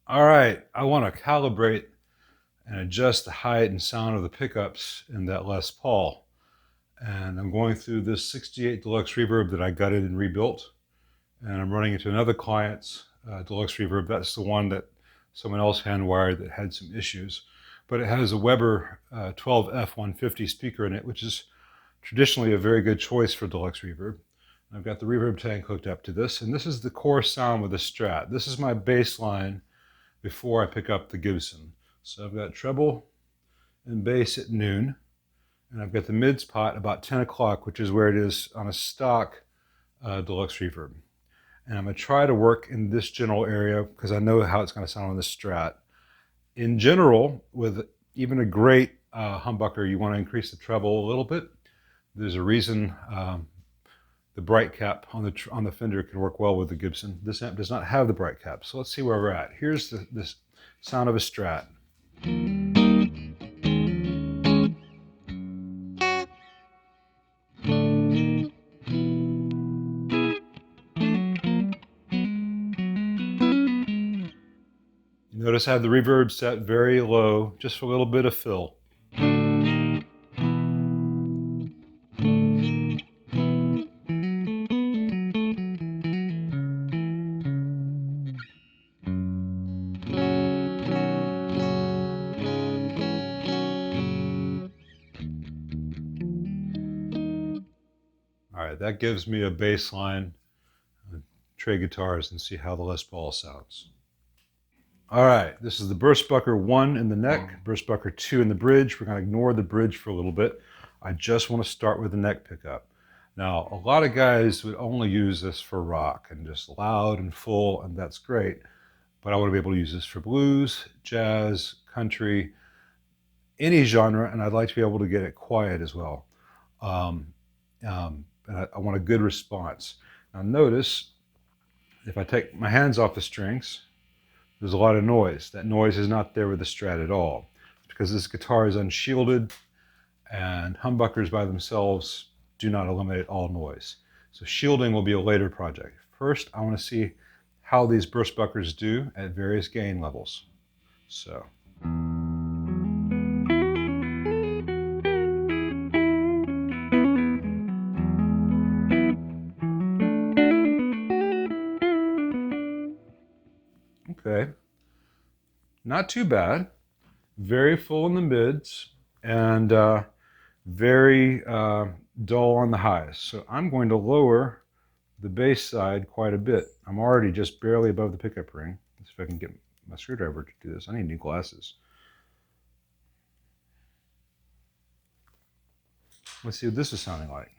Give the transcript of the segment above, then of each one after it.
All right, I want to calibrate and adjust the height and sound of the pickups in that Les Paul. And I'm going through this 68 Deluxe Reverb that I gutted and rebuilt. And I'm running into another client's Deluxe Reverb. That's the one that someone else hand wired that had some issues. But it has a Weber 12F150 speaker in it, which is traditionally a very good choice for Deluxe Reverb. I've got the reverb tank hooked up to this, and this is the core sound with the Strat. This is my bass line before I pick up the Gibson. So I've got treble and bass at noon, and I've got the mid spot about 10 o'clock, which is where it is on a stock Deluxe Reverb. And I'm going to try to work in this general area because I know how it's going to sound on the Strat. In general, with even a great humbucker, you want to increase the treble a little bit. There's a reason the bright cap on the Fender can work well with the Gibson. This amp does not have the bright cap, so let's see where we're at. Here's this sound of a Strat. Notice I have the reverb set very low, just for a little bit of fill. All right, that gives me a bass line. Trade guitars and see how the Les Paul sounds. All right, this is the Burstbucker 1 in the neck, Burstbucker 2 in the bridge. We're going to ignore the bridge for a little bit. I just want to start with the neck pickup. Now, a lot of guys would only use this for rock and just loud and full, and that's great. But I want to be able to use this for blues, jazz, country, any genre, and I'd like to be able to get it quiet as well. And I want a good response. Now notice, if I take my hands off the strings, there's a lot of noise. That noise is not there with the Strat at all. It's because this guitar is unshielded, and humbuckers by themselves do not eliminate all noise. So shielding will be a later project. First, I want to see how these Burstbuckers do at various gain levels. So. Okay, not too bad. Very full in the mids and very dull on the highs. So I'm going to lower the bass side quite a bit. I'm already just barely above the pickup ring. Let's see if I can get my screwdriver to do this. I need new glasses. Let's see what this is sounding like.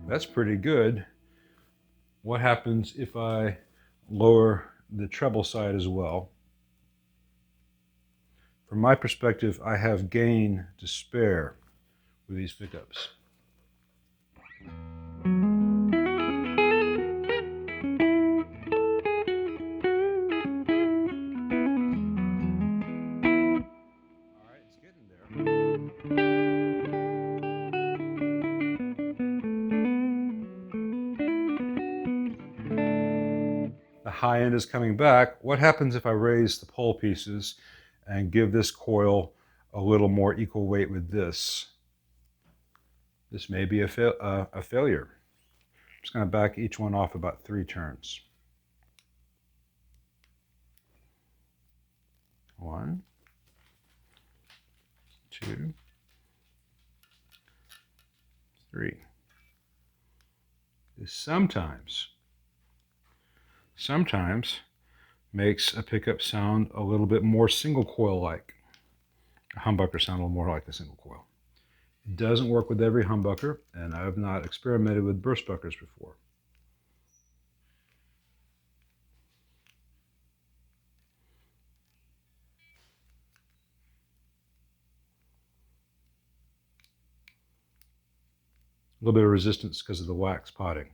That's pretty good. What happens if I lower the treble side as well? From my perspective, I have gain to spare with these pickups. All right, it's getting there. The high end is coming back. What happens if I raise the pole pieces and give this coil a little more equal weight with this? This may be a failure. I'm just going to back each one off about 3 turns. 1, 2, 3. This sometimes makes a pickup sound a little bit more single coil like. A humbucker sound a little more like a single coil. It doesn't work with every humbucker, and I have not experimented with Burstbuckers before. A little bit of resistance because of the wax potting.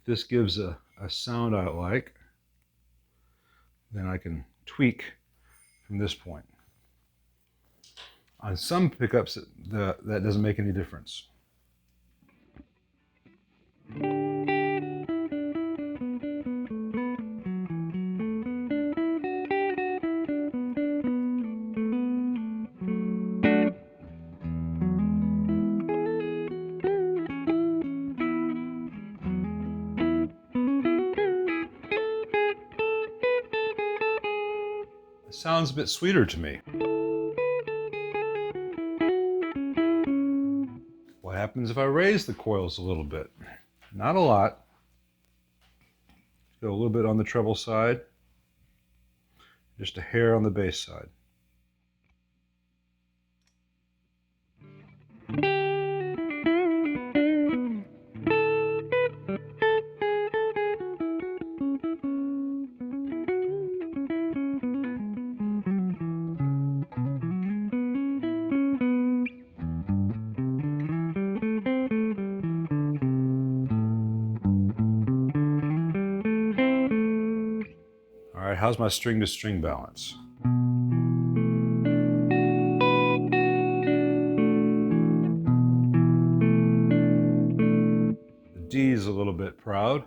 this gives a sound I like, then I can tweak from this point. On some pickups, that doesn't make any difference. It sounds a bit sweeter to me. What happens if I raise the coils a little bit? Not a lot. Go a little bit on the treble side, just a hair on the bass side. All right, how's my string to string balance? The D is a little bit proud.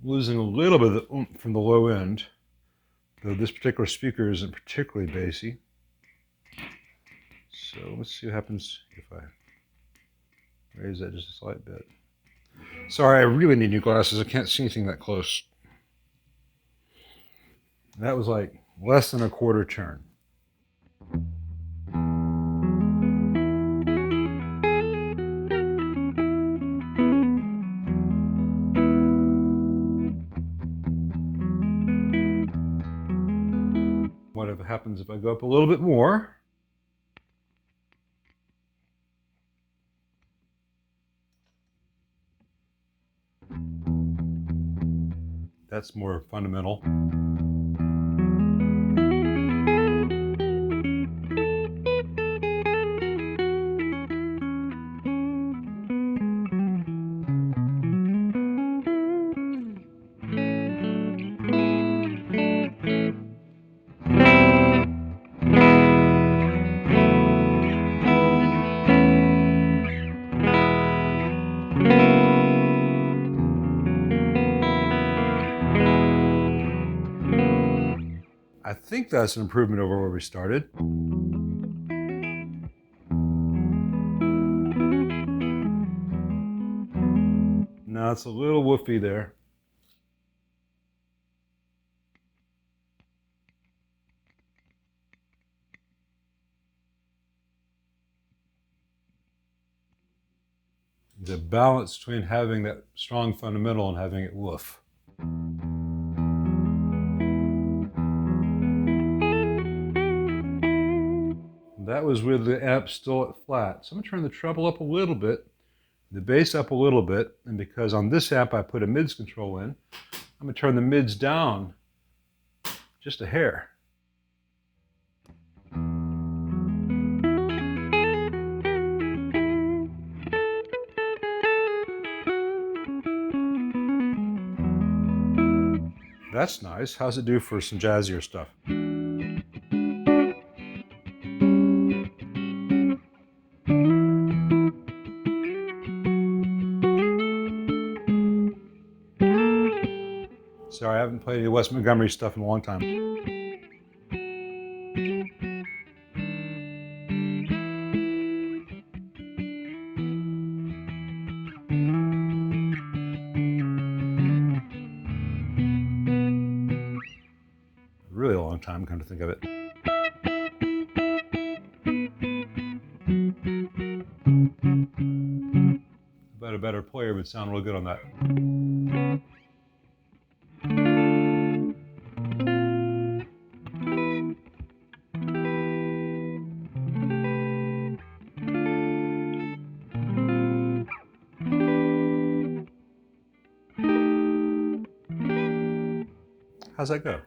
Losing a little bit of the oomph from the low end, though this particular speaker isn't particularly bassy. So let's see what happens if I raise that just a slight bit. Sorry, I really need new glasses. I can't see anything that close. That was like less than a quarter turn. What happens if I go up a little bit more? That's more fundamental. I think that's an improvement over where we started. Now it's a little woofy there. The balance between having that strong fundamental and having it woof. That was with the amp still at flat. So I'm gonna turn the treble up a little bit, the bass up a little bit, and because on this amp I put a mids control in, I'm gonna turn the mids down just a hair. That's nice. How's it do for some jazzier stuff? Sorry, I haven't played any Wes Montgomery stuff in a long time. Really a long time, come to think of it. I bet a better player would sound real good on that. How's that go?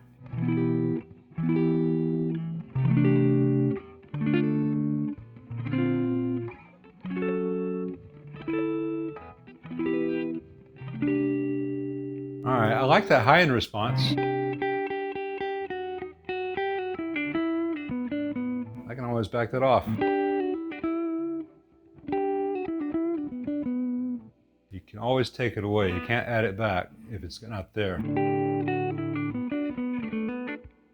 All right, I like that high end response. I can always back that off. You can always take it away. You can't add it back if it's not there.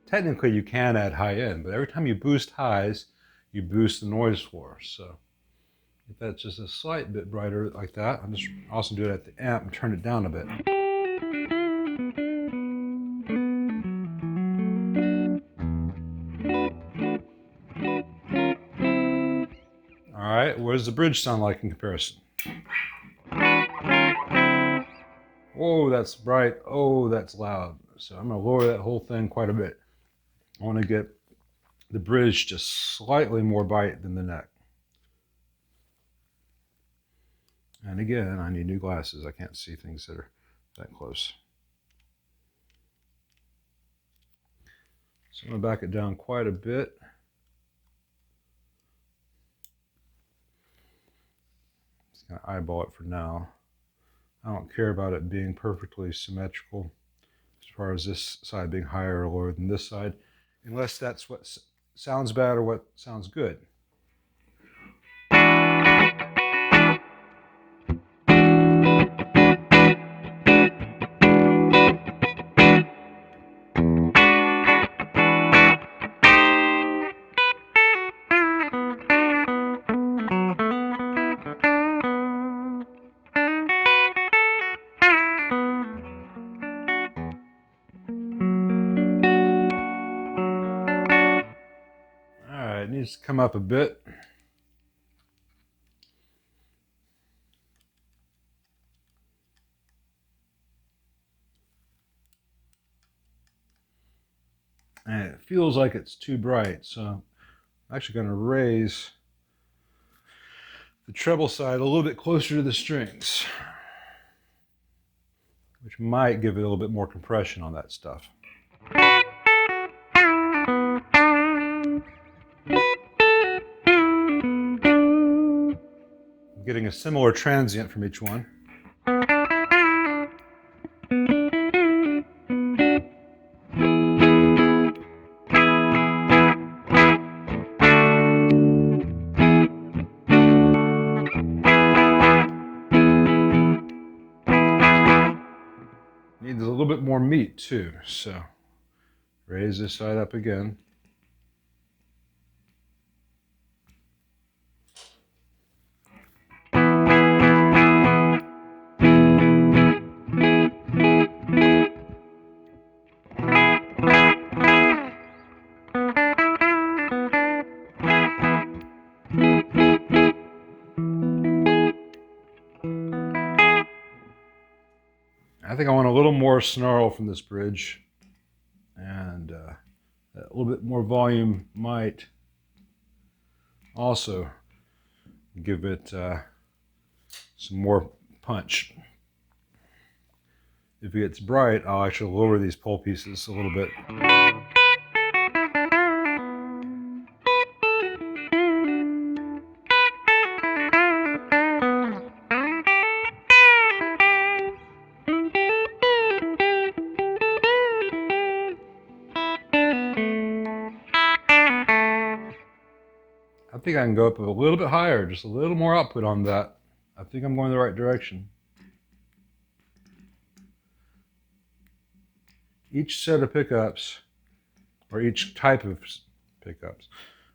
Technically, you can add high end, but every time you boost highs, you boost the noise floor. So if that's just a slight bit brighter like that, I'll just also do it at the amp and turn it down a bit. All right, what does the bridge sound like in comparison? Oh, that's bright. Oh, that's loud. So I'm going to lower that whole thing quite a bit. I want to get the bridge just slightly more bright than the neck. And again, I need new glasses. I can't see things that are that close. So I'm going to back it down quite a bit. Just going to eyeball it for now. I don't care about it being perfectly symmetrical as far as this side being higher or lower than this side, unless that's what sounds bad or what sounds good. It needs to come up a bit. And it feels like it's too bright, so I'm actually going to raise the treble side a little bit closer to the strings, which might give it a little bit more compression on that stuff. I'm getting a similar transient from each one. Needs a little bit more meat too, so raise this side up again. I think I want a little more snarl from this bridge, and a little bit more volume might also give it some more punch. If it gets bright, I'll actually lower these pole pieces a little bit. I think I can go up a little bit higher, just a little more output on that. I think I'm going the right direction. Each set of pickups, or each type of pickups,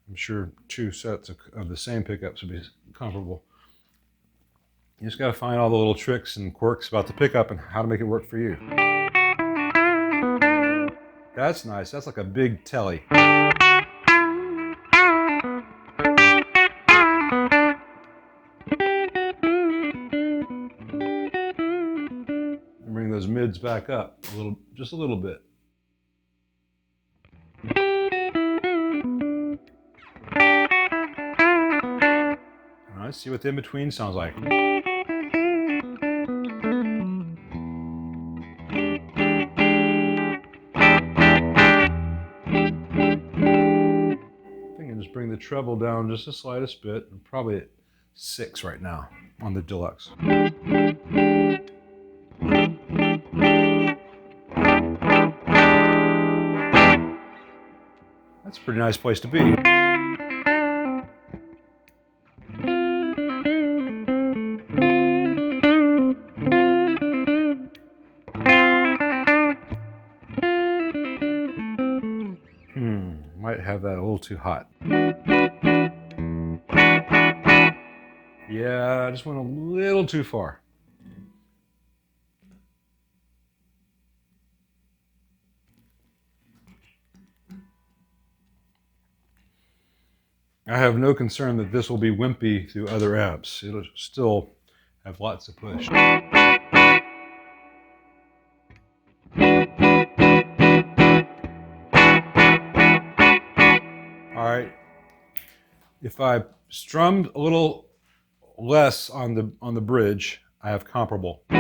I'm sure two sets of the same pickups would be comparable. You just got to find all the little tricks and quirks about the pickup and how to make it work for you. That's nice. That's like a big telly. Bring those mids back up a little, just a little bit. All right, see what the in-between sounds like. treble down just the slightest bit. I'm probably at 6 right now on the Deluxe. That's a pretty nice place to be. Might have that a little too hot. Yeah, I just went a little too far. I have no concern that this will be wimpy through other amps. It'll still have lots of push. All right. If I strummed a little less on the bridge, I have comparable. But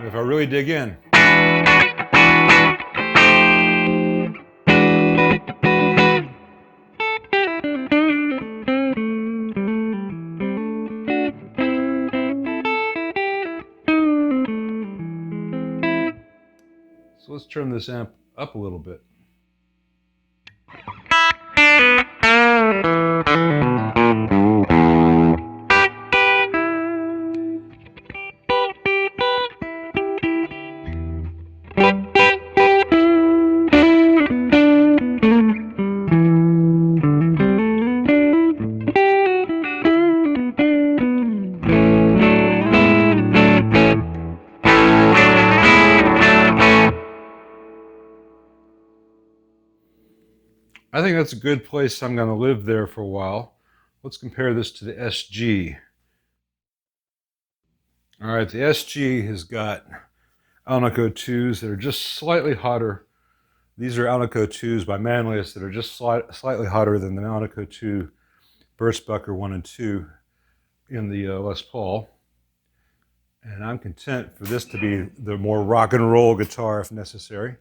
if I really dig in, so let's turn this amp up a little bit. I think that's a good place. I'm going to live there for a while. Let's compare this to the SG. All right, the SG has got Alnico 2s that are just slightly hotter. These are Alnico 2s by Manlius that are just slightly hotter than the Alnico 2 Burstbucker 1 and 2 in the Les Paul. And I'm content for this to be the more rock and roll guitar if necessary.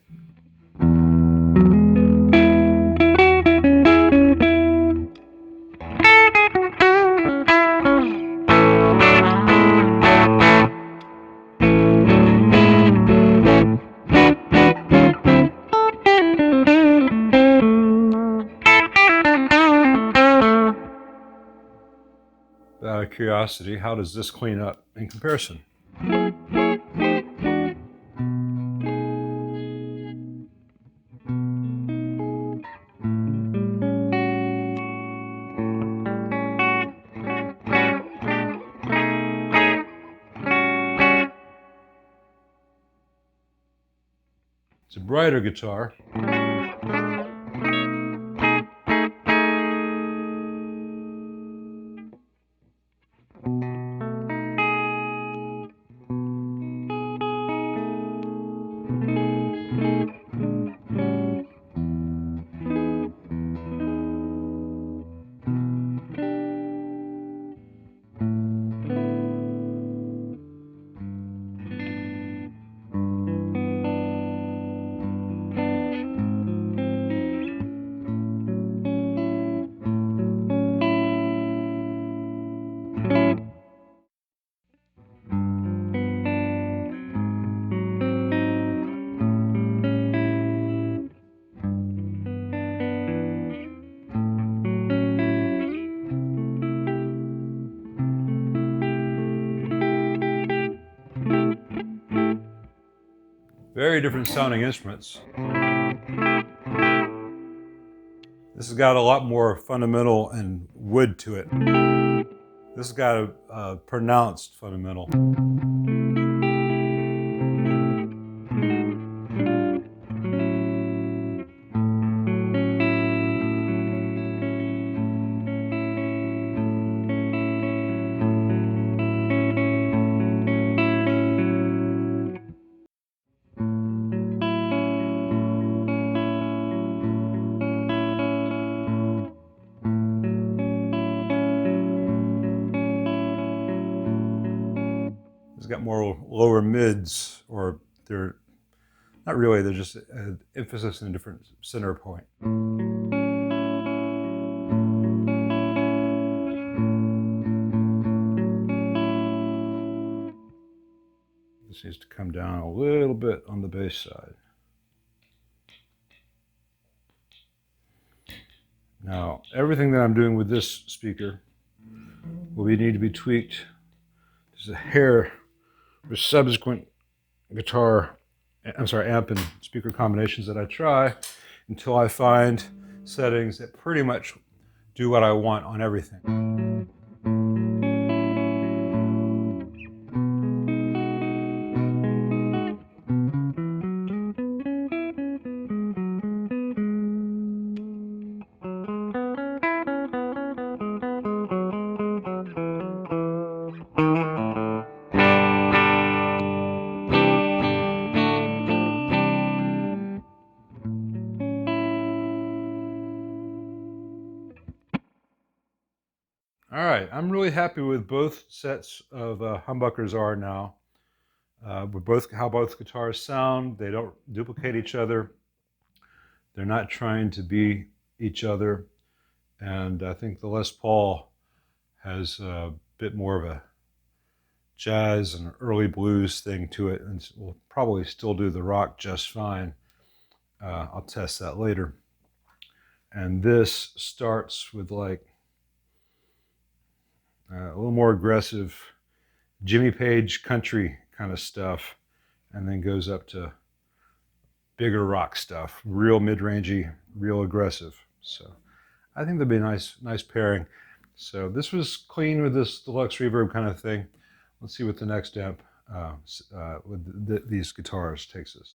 Out of curiosity, how does this clean up in comparison? It's a brighter guitar. Very different sounding instruments. This has got a lot more fundamental and wood to it. This has got a pronounced fundamental. It's got more lower mids, or they're Not really, they're just emphasis in a different center point. This needs to come down a little bit on the bass side. Now, everything that I'm doing with this speaker will need to be tweaked. There's a hair for subsequent amp and speaker combinations that I try until I find settings that pretty much do what I want on everything. All right, I'm really happy with both sets of humbuckers are now. With how both guitars sound, they don't duplicate each other. They're not trying to be each other. And I think the Les Paul has a bit more of a jazz and early blues thing to it, and will probably still do the rock just fine. I'll test that later. And this starts with like a little more aggressive Jimmy Page country kind of stuff, and then goes up to bigger rock stuff, real mid-rangey, real aggressive. So I think that'd be a nice pairing. So this was clean with this deluxe reverb kind of thing. Let's see what the next amp with these guitars takes us.